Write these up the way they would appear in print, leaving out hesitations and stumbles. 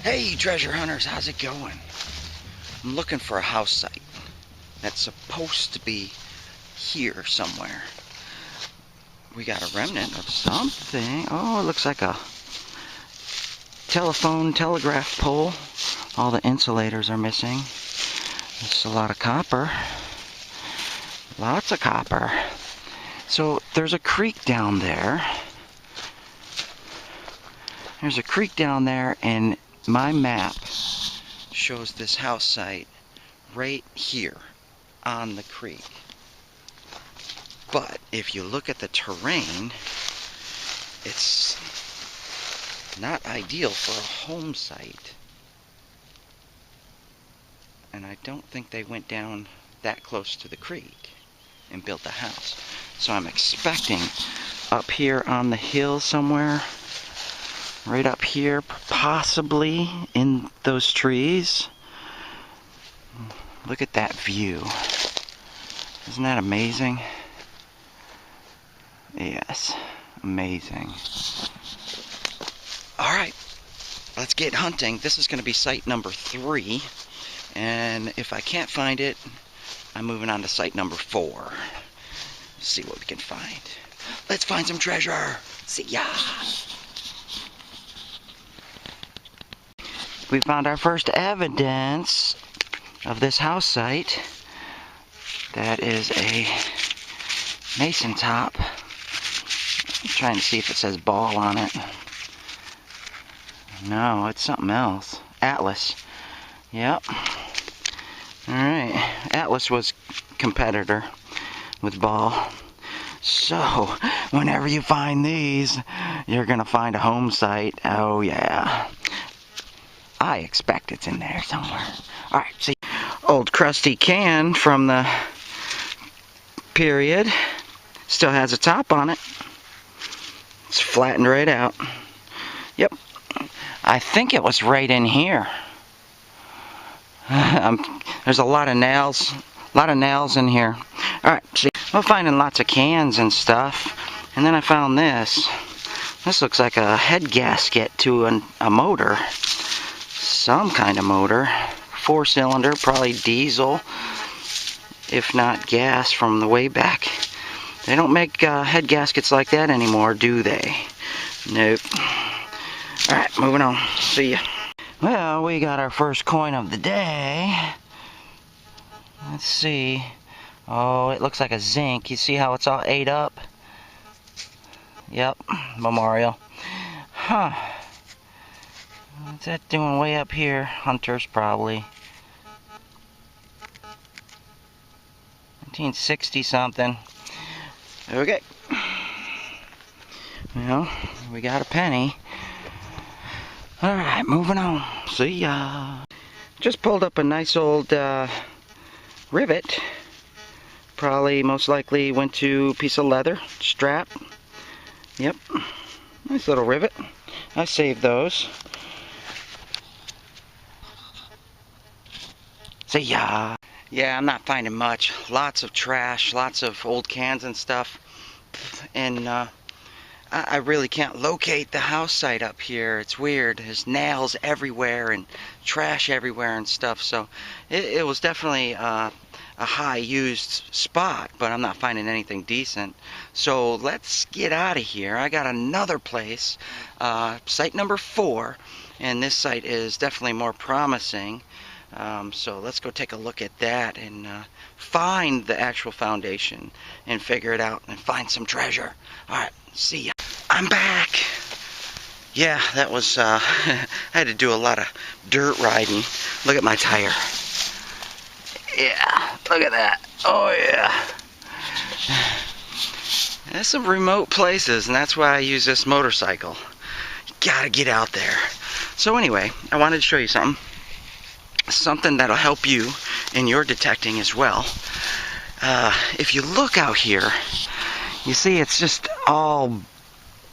Hey treasure hunters, how's it going? I'm looking for a house site that's supposed to be here somewhere. We got a remnant of something. Oh, it looks like a telegraph pole. All the insulators are missing. There's a lot of copper. Lots of copper. So there's a creek down there. There's a creek down there, and my map shows this house site right here on the creek. But if you look at the terrain, it's not ideal for a home site. And I don't think they went down that close to the creek and built a house. So I'm expecting up here on the hill somewhere, right up here, possibly in those trees. Look at that view. Isn't that amazing? Yes, amazing. Alright, let's get hunting. This is going to be site number 3. And if I can't find it, I'm moving on to site number 4. See what we can find. Let's find some treasure. See ya! We found our first evidence of this house site. That is a mason top. I'm trying to see if it says ball on it. No, it's something else. Atlas. Yep. Alright. Atlas was competitor with ball. So, whenever you find these, you're gonna find a home site. Oh yeah. I expect it's in there somewhere. Alright, see. Old crusty can from the period. Still has a top on it. It's flattened right out. Yep. I think it was right in here. There's a lot of nails. A lot of nails in here. Alright, see. I'm finding lots of cans and stuff. And then I found this. This looks like a head gasket to a motor. Some kind of motor. 4-cylinder, probably diesel, if not gas from the way back. They don't make head gaskets like that anymore, do they? Nope. Alright, moving on. See ya. Well, we got our first coin of the day. Let's see. Oh, it looks like a zinc. You see how it's all ate up? Yep, memorial. Huh. What's that doing way up here? Hunters, probably. 1960 something. Okay. Well, we got a penny. Alright, moving on. See ya. Just pulled up a nice old rivet. Probably, most likely, went to a piece of leather. Strap. Yep. Nice little rivet. I saved those. See ya. Yeah, I'm not finding much. Lots of trash, lots of old cans and stuff. And I really can't locate the house site up here. It's weird. There's nails everywhere and trash everywhere and stuff. So it was definitely a high used spot, but I'm not finding anything decent. So let's get out of here. I got another place, site number 4, and this site is definitely more promising. So let's go take a look at that and find the actual foundation and figure it out and find some treasure. Alright, see ya. I'm back! Yeah, that was, I had to do a lot of dirt riding. Look at my tire. Yeah, look at that. Oh yeah. There's some remote places, and that's why I use this motorcycle. You gotta get out there. So anyway, I wanted to show you something. Something that'll help you in your detecting as well. If you look out here, you see it's just all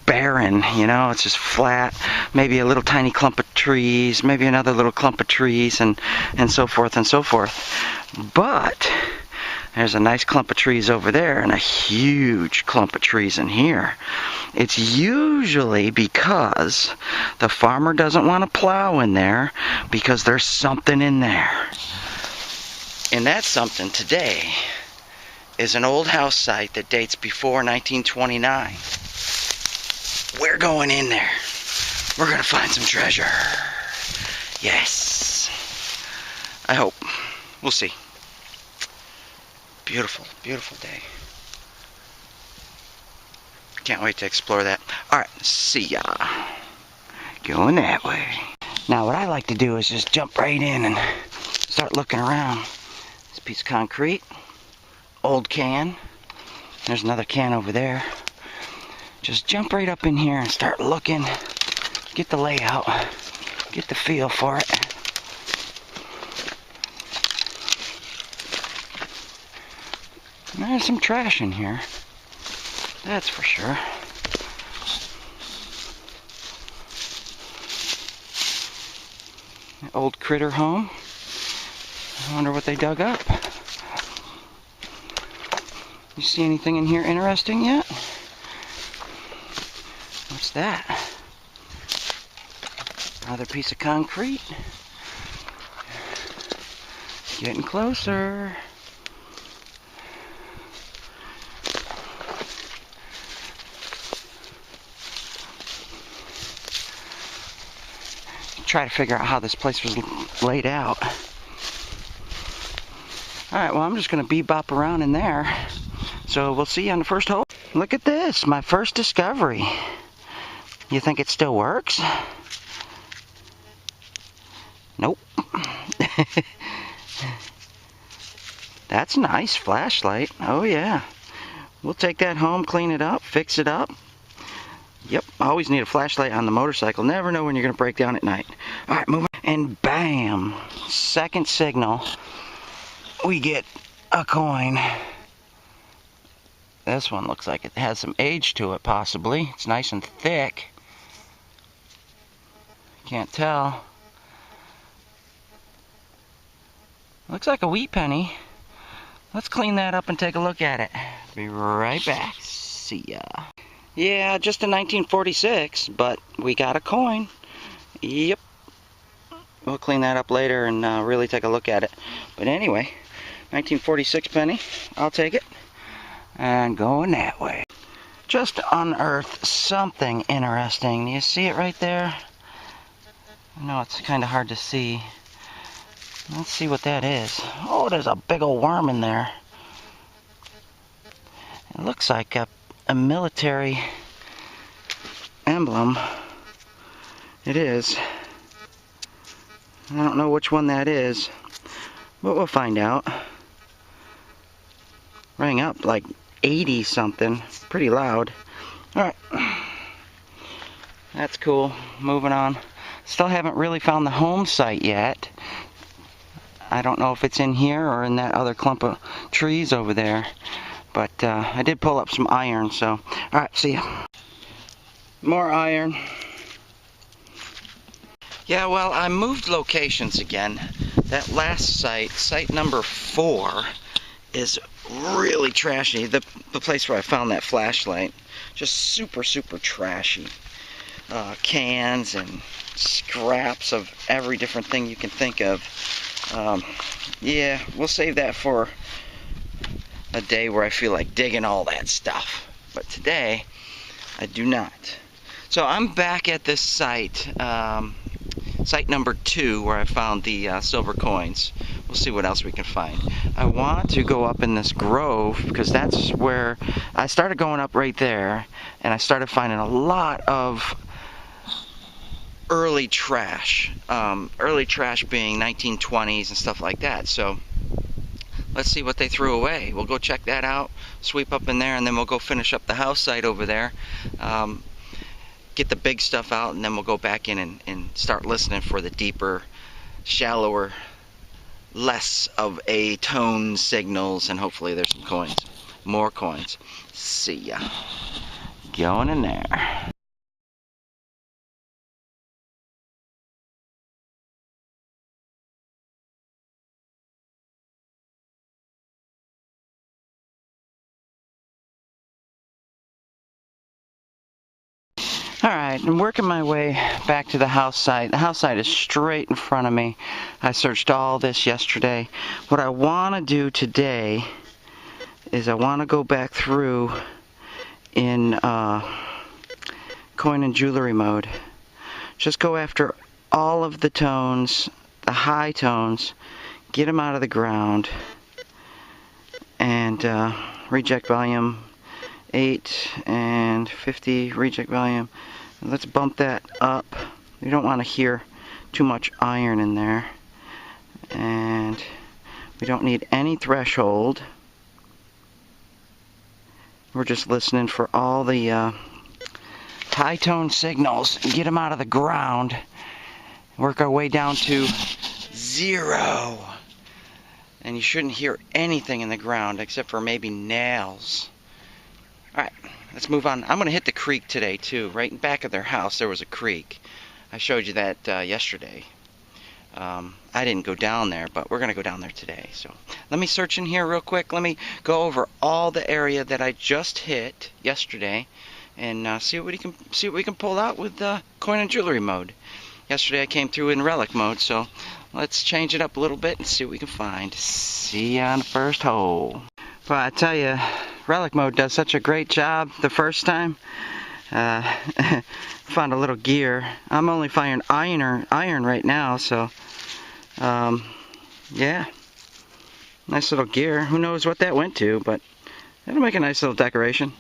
barren, you know, it's just flat, maybe a little tiny clump of trees, maybe another little clump of trees, and so forth and so forth. But There's a nice clump of trees over there and a huge clump of trees in here. It's usually because the farmer doesn't want to plow in there because there's something in there. And that something today is an old house site that dates before 1929. We're going in there. We're going to find some treasure. Yes. I hope. We'll see. Beautiful, beautiful day. Can't wait to explore that. Alright, see ya. Going that way. Now what I like to do is just jump right in and start looking around. This piece of concrete. Old can. There's another can over there. Just jump right up in here and start looking. Get the layout. Get the feel for it. There's some trash in here. That's for sure. Old critter home. I wonder what they dug up. You see anything in here interesting yet? What's that? Another piece of concrete. Getting closer. Try to figure out how this place was laid out. Alright, well I'm just going to bebop around in there. So we'll see you on the first hole. Look at this, my first discovery. You think it still works? Nope. That's a nice flashlight. Oh yeah. We'll take that home, clean it up, fix it up. Yep, always need a flashlight on the motorcycle. Never know when you're going to break down at night. Alright, moving. And bam! Second signal. We get a coin. This one looks like it has some age to it, possibly. It's nice and thick. Can't tell. Looks like a wheat penny. Let's clean that up and take a look at it. Be right back. See ya. Yeah, just in 1946, but we got a coin. Yep. We'll clean that up later and really take a look at it. But anyway, 1946 penny. I'll take it. And going that way. Just unearthed something interesting. You see it right there? I know it's kind of hard to see. Let's see what that is. Oh, there's a big old worm in there. It looks like a military emblem. It is. I don't know which one that is, but we'll find out. Rang up like 80 something. Pretty loud. Alright. That's cool. Moving on. Still haven't really found the home site yet. I don't know if it's in here or in that other clump of trees over there. But I did pull up some iron, so. Alright, see ya. More iron. Yeah, well, I moved locations again. That last site, site number 4, is really trashy. The place where I found that flashlight. Just super, super trashy. Cans and scraps of every different thing you can think of. Yeah, we'll save that for a day where I feel like digging all that stuff. But today, I do not. So I'm back at this site, site number 2, where I found the silver coins. We'll see what else we can find. I want to go up in this grove because that's where I started going up right there, and I started finding a lot of early trash. Early trash being 1920s and stuff like that. So let's see what they threw away. We'll go check that out, sweep up in there, and then we'll go finish up the house site over there. Get the big stuff out, and then we'll go back in and start listening for the deeper, shallower, less of a tone signals, and hopefully there's some coins. More coins. See ya. Going in there. Alright, I'm working my way back to the house site. The house site is straight in front of me. I searched all this yesterday. What I want to do today is I want to go back through in coin and jewelry mode. Just go after all of the tones, the high tones, get them out of the ground, and reject volume 8 and 50 reject volume. Let's bump that up. We don't want to hear too much iron in there, and we don't need any threshold. We're just listening for all the high tone signals and get them out of the ground. Work our way down to 0, and you shouldn't hear anything in the ground except for maybe nails. Alright, let's move on. I'm going to hit the creek today too. Right in back of their house there was a creek. I showed you that yesterday. I didn't go down there, but we're going to go down there today. So let me search in here real quick. Let me go over all the area that I just hit yesterday and see what we can pull out with coin and jewelry mode. Yesterday I came through in relic mode, so let's change it up a little bit and see what we can find. See you on the first hole. Well, I tell you, relic mode does such a great job the first time. Found a little gear. I'm only finding iron right now, so yeah, nice little gear. Who knows what that went to, but it'll make a nice little decoration.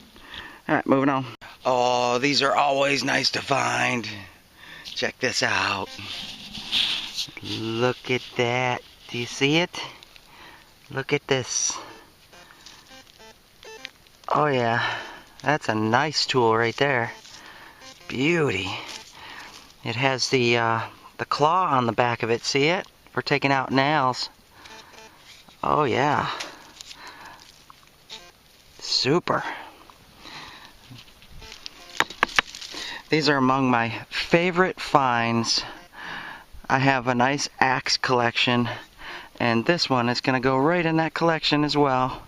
Alright, moving on. Oh, these are always nice to find. Check this out. Look at that. Do you see it? Look at this. Oh yeah, that's a nice tool right there. Beauty. It has the claw on the back of it, see it? For taking out nails. Oh yeah. Super. These are among my favorite finds. I have a nice axe collection, and this one is going to go right in that collection as well.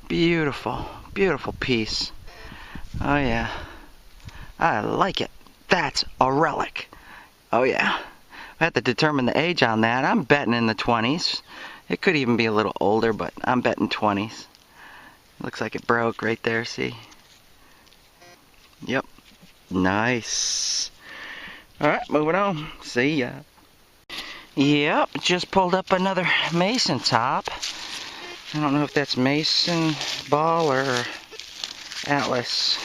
Beautiful, beautiful piece. Oh yeah, I like it. That's a relic. Oh yeah. I have to determine the age on that. I'm betting in the 20s. It could even be a little older, but I'm betting 20s. Looks like it broke right there, see? Yep. Nice. Alright, moving on. See ya. Yep, just pulled up another mason top. I don't know if that's mason ball or atlas.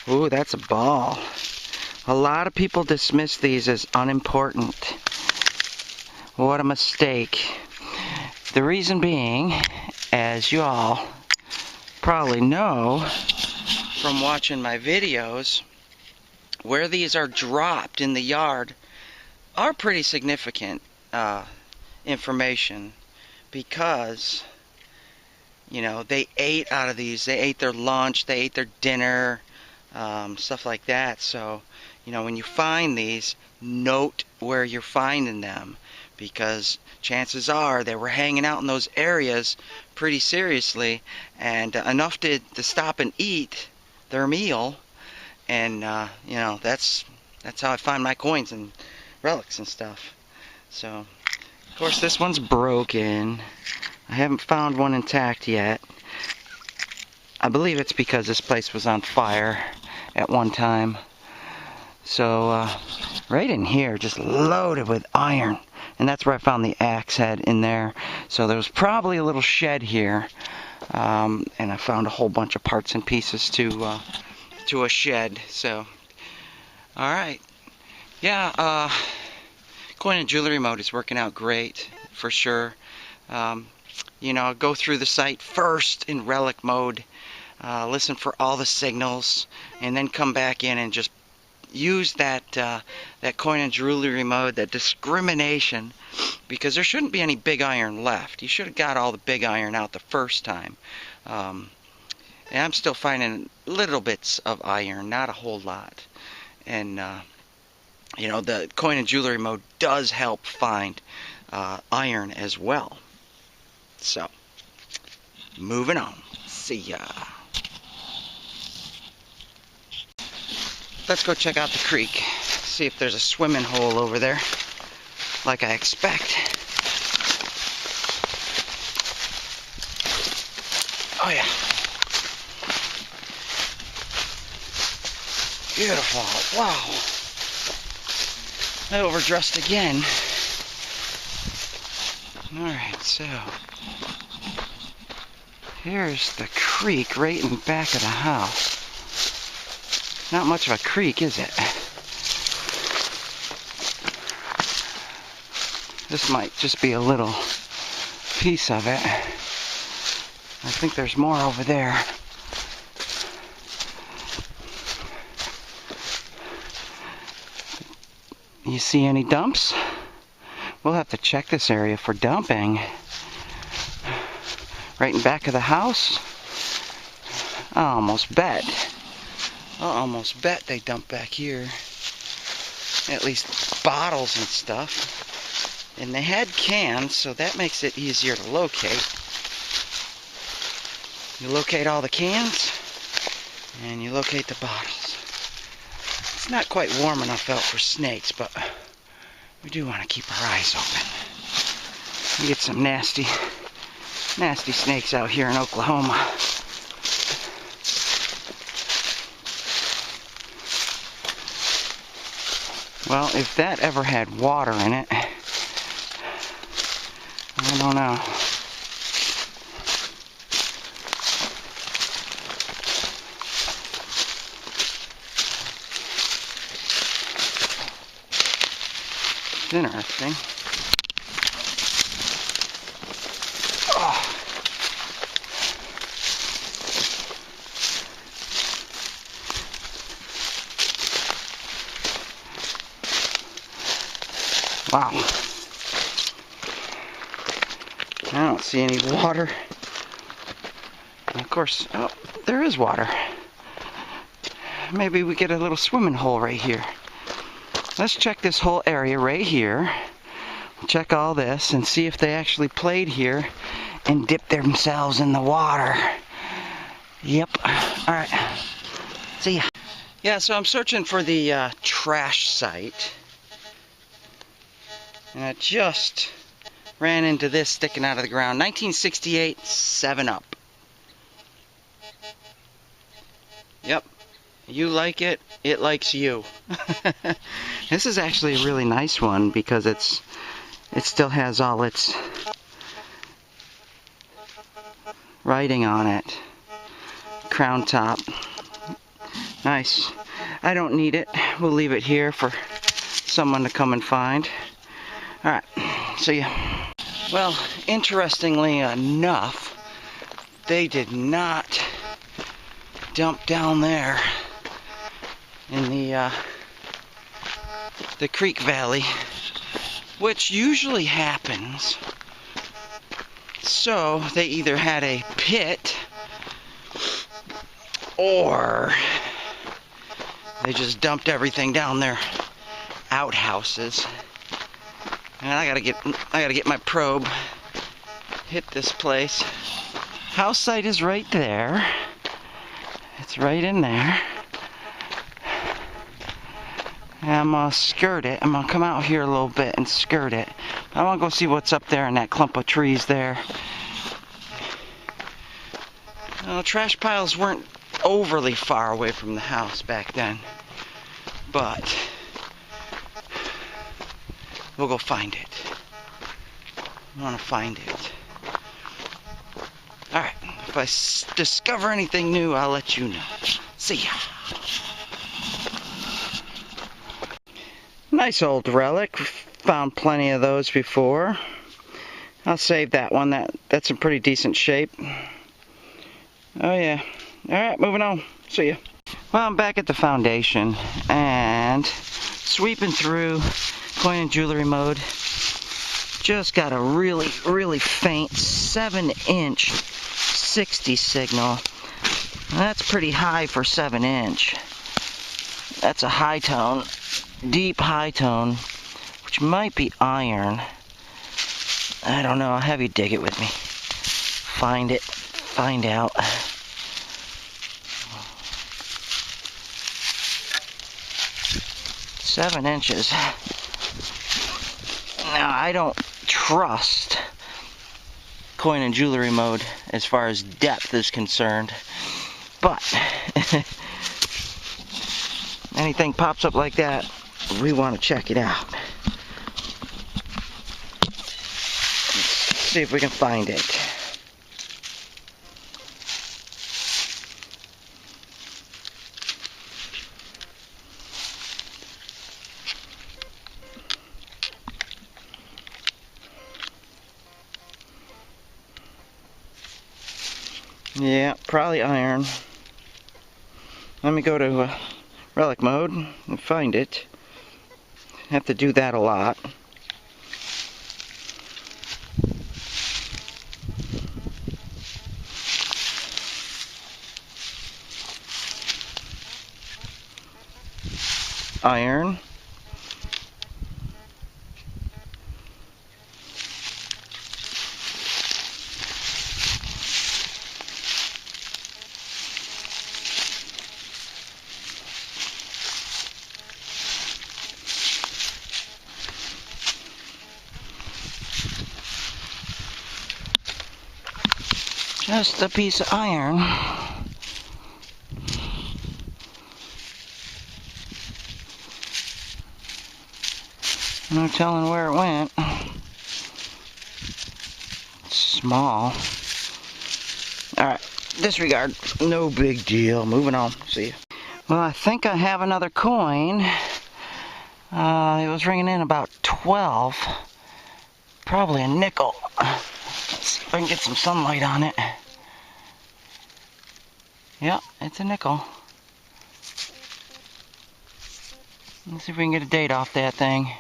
Ooh, that's a ball. A lot of people dismiss these as unimportant. What a mistake. The reason being, as you all probably know from watching my videos, where these are dropped in the yard are pretty significant information, because you know, they ate out of these. They ate their lunch, they ate their dinner, stuff like that. So you know, when you find these, note where you're finding them, because chances are they were hanging out in those areas pretty seriously, and enough to stop and eat their meal. And you know, that's how I find my coins and relics and stuff. So of course this one's broken. I haven't found one intact yet. I believe it's because this place was on fire at one time. So right in here, just loaded with iron, and that's where I found the axe head, in there. So there was probably a little shed here, and I found a whole bunch of parts and pieces to a shed. So all right, yeah, coin and jewelry mode is working out great for sure. You know, go through the site first in relic mode, listen for all the signals, and then come back in and just use that coin and jewelry mode, that discrimination, because there shouldn't be any big iron left. You should have got all the big iron out the first time. And I'm still finding little bits of iron, not a whole lot. And you know, the coin and jewelry mode does help find iron as well. So moving on. See ya. let's go check out the creek. See if there's a swimming hole over there, like I expect. Oh yeah. Beautiful. Wow. I overdressed again. Alright, so here's the creek right in the back of the house. Not much of a creek, is it? This might just be a little piece of it. I think there's more over there. You see any dumps? We'll have to check this area for dumping. Right in back of the house? I almost bet they dump back here. At least bottles and stuff. And they had cans, so that makes it easier to locate. You locate all the cans, and you locate the bottles. It's not quite warm enough out for snakes, but we do want to keep our eyes open. We get some nasty snakes out here in Oklahoma. Well, if that ever had water in it, I don't know. It's interesting. Oh. Wow. I don't see any water. And of course, oh, there is water. Maybe we get a little swimming hole right here. Let's check this whole area right here. Check all this and see if they actually played here and dipped themselves in the water. Yep. Alright. See ya. Yeah, so I'm searching for the trash site. And I just ran into this sticking out of the ground. 1968 7-Up. Yep. You like it, it likes you. This is actually a really nice one because it still has all its writing on it. Crown top. Nice. I don't need it. We'll leave it here for someone to come and find. Alright, see ya. Well, interestingly enough, they did not dump down there in the creek valley, which usually happens. So they either had a pit or they just dumped everything down their outhouses. And I gotta get my probe, hit this place. House site is right there. It's right in there. And I'm gonna skirt it. I'm gonna come out here a little bit and skirt it. I wanna go see what's up there in that clump of trees there. Trash piles weren't overly far away from the house back then, but we'll go find it. I want to find it. Alright, if I discover anything new, I'll let you know. See ya. Nice old relic. Found plenty of those before. I'll save that one. That's in pretty decent shape. Oh yeah. Alright, moving on. See ya. Well, I'm back at the foundation and sweeping through coin and jewelry mode. Just got a really, really faint 7-inch 60 signal. That's pretty high for 7-inch. That's a high tone, deep high tone, which might be iron. I don't know. I'll have you dig it with me. Find it. Find out. 7 inches. Now, I don't trust coin and jewelry mode as far as depth is concerned, but anything pops up like that, we want to check it out. Let's see if we can find it. Yeah, probably iron. Let me go to relic mode and find it. Have to do that a lot. Iron. Just a piece of iron. No telling where it went. It's small. Alright, disregard. No big deal. Moving on. See ya. Well, I think I have another coin. It was ringing in about 12. Probably a nickel. Let's see if I can get some sunlight on it. Yep, it's a nickel. Let's see if we can get a date off that thing.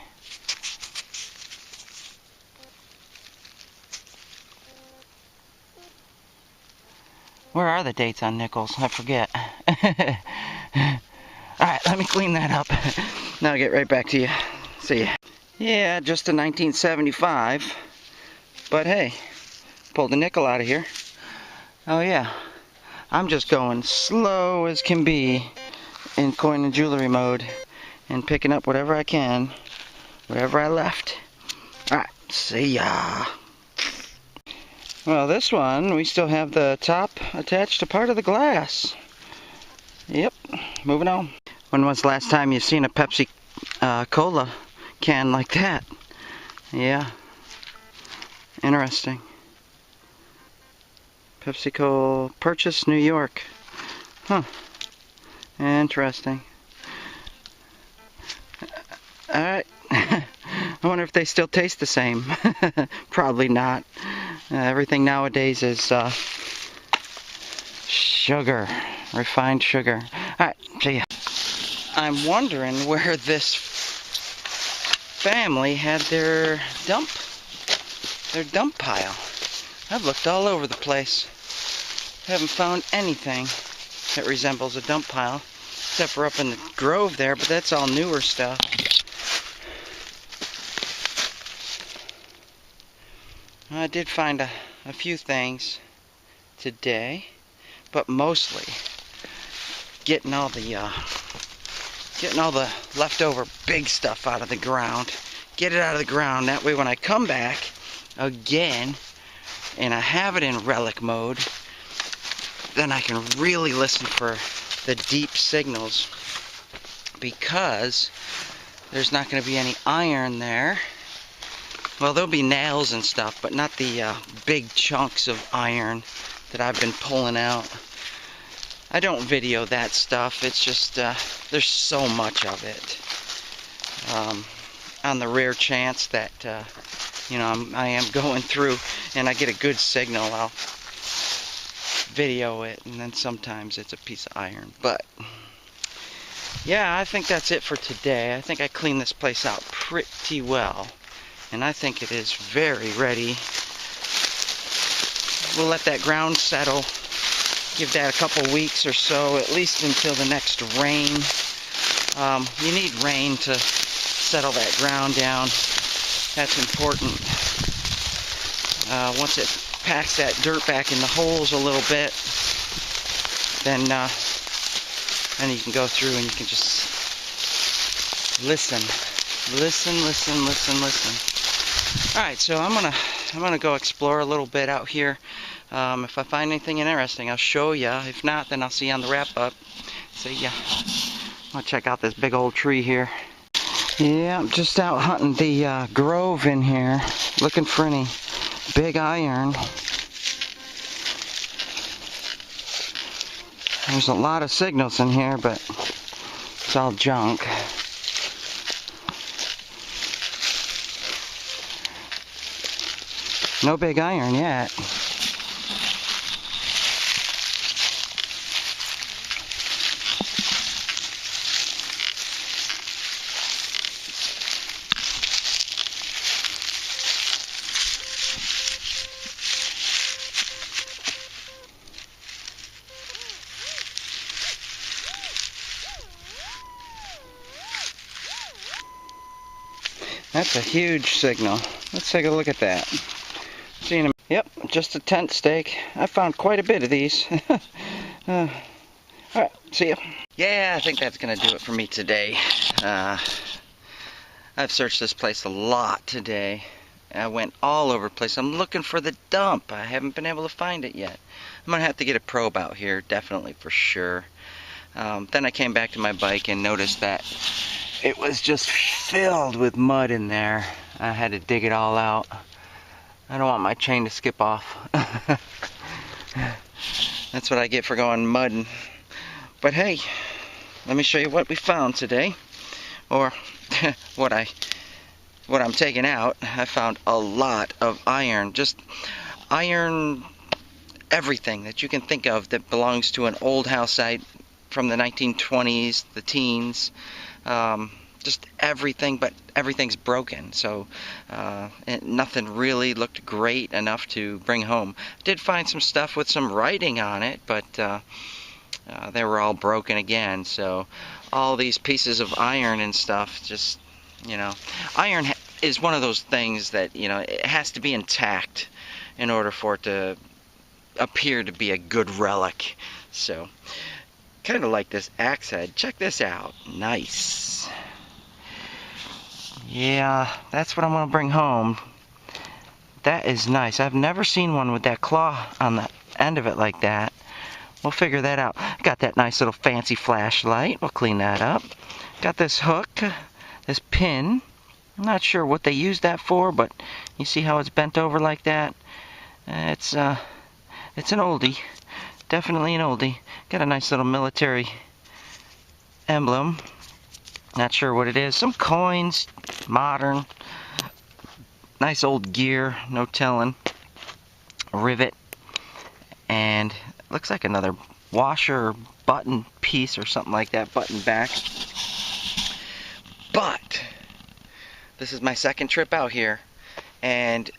Where are the dates on nickels? I forget. Alright, let me clean that up. Now I'll get right back to you. See ya. Yeah, just a 1975. But hey, pulled the nickel out of here. Oh yeah, I'm just going slow as can be in coin and jewelry mode and picking up whatever I can, wherever I left. Alright, see ya. Well, this one, we still have the top attached to part of the glass. Yep, moving on. When was the last time you seen a Pepsi Cola can like that? Yeah, interesting. PepsiCo Purchase, New York. Huh, interesting. Alright, I wonder if they still taste the same. Probably not. Everything nowadays is sugar, refined sugar. Alright, see ya. I'm wondering where this family had their dump pile. I've looked all over the place. Haven't found anything that resembles a dump pile, except for up in the grove there, but that's all newer stuff. I did find a few things today, but mostly getting all the leftover big stuff out of the ground. Get it out of the ground. That way when I come back again and I have it in relic mode, then I can really listen for the deep signals, because there's not going to be any iron there. Well, there'll be nails and stuff, but not the big chunks of iron that I've been pulling out. I don't video that stuff. It's just, there's so much of it. On the rare chance that, you know, I am going through and I get a good signal, I'll video it, and then sometimes it's a piece of iron. But, yeah, I think that's it for today. I think I cleaned this place out pretty well. And I think it is very ready. We'll let that ground settle. Give that a couple weeks or so, at least until the next rain. You need rain to settle that ground down. That's important. Once it packs that dirt back in the holes a little bit, then you can go through and you can just Listen. Listen, listen, listen, listen. Alright, so I'm gonna go explore a little bit out here. If I find anything interesting, I'll show ya. If not, then I'll see you on the wrap-up. See ya. I'm gonna check out this big old tree here. Yeah, I'm just out hunting the grove in here, looking for any big iron. There's a lot of signals in here, but it's all junk. No big iron yet. That's a huge signal. Let's take a look at that. See in a, yep, just a tent stake. I found quite a bit of these. Alright, see ya. Yeah, I think that's gonna do it for me today. I've searched this place a lot today. I went all over the place. I'm looking for the dump. I haven't been able to find it yet. I'm gonna have to get a probe out here, definitely, for sure. Then I came back to my bike and noticed that it was just filled with mud in there. I had to dig it all out. I don't want my chain to skip off. That's what I get for going mudding. But hey, let me show you what we found today. Or what I'm taking out. I found a lot of iron. Just iron, everything that you can think of that belongs to an old house site from the 1920s, the teens. Just everything, but everything's broken, so nothing really looked great enough to bring home. Did find some stuff with some writing on it, but they were all broken again. So all these pieces of iron and stuff, just, you know, iron is one of those things that, you know, it has to be intact in order for it to appear to be a good relic. So kind of like this axe head. Check this out. Nice. Yeah, that's what I'm going to bring home. That is nice. I've never seen one with that claw on the end of it like that. We'll figure that out. Got that nice little fancy flashlight. We'll clean that up. Got this hook, this pin. I'm not sure what they use that for, but you see how it's bent over like that? It's an oldie. Definitely an oldie. Got a nice little military emblem. Not sure what it is. Some coins, modern. Nice old gear, no telling. A rivet. And looks like another washer or button piece or something like that. Button back. But this is my second trip out here. And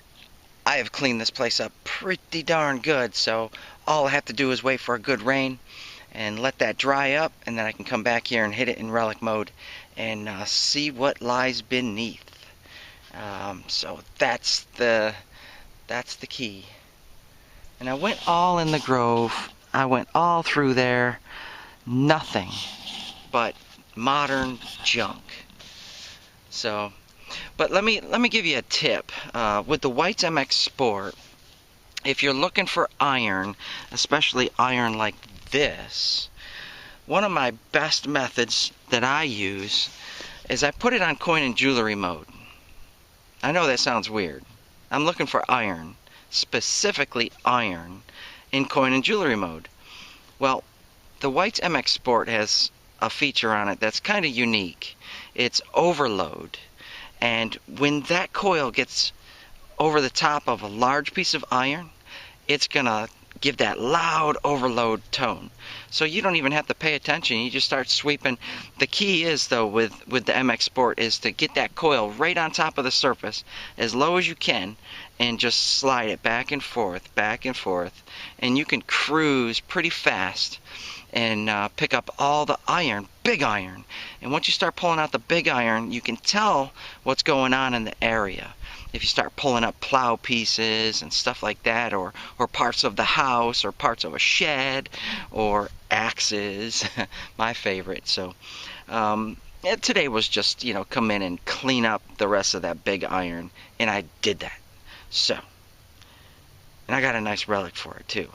I have cleaned this place up pretty darn good. So all I have to do is wait for a good rain and let that dry up, and then I can come back here and hit it in relic mode and see what lies beneath. So that's the key. And I went all in the grove. I went all through there. Nothing but modern junk. So, but let me give you a tip. With the White's MX Sport, if you're looking for iron, especially iron like this, one of my best methods that I use is I put it on coin and jewelry mode. I know that sounds weird. I'm looking for iron, specifically iron, in coin and jewelry mode. Well, the White's MX Sport has a feature on it that's kind of unique. It's overload. And when that coil gets over the top of a large piece of iron, it's gonna give that loud overload tone. So you don't even have to pay attention. You just start sweeping. The key is, though, with the MX Sport is to get that coil right on top of the surface as low as you can and just slide it back and forth, and you can cruise pretty fast and pick up all the iron, big iron. And once you start pulling out the big iron, you can tell what's going on in the area. If you start pulling up plow pieces and stuff like that, or parts of the house, or parts of a shed, or axes, my favorite. So today was just, come in and clean up the rest of that big iron, and I did that. So, and I got a nice relic for it too.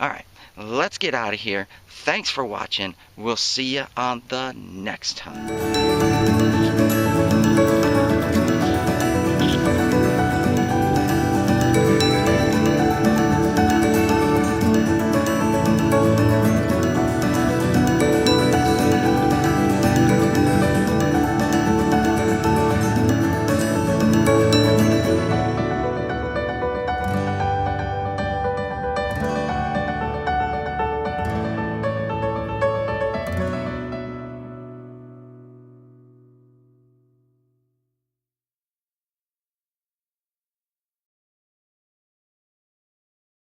Alright, let's get out of here. Thanks for watching. We'll see you on the next time.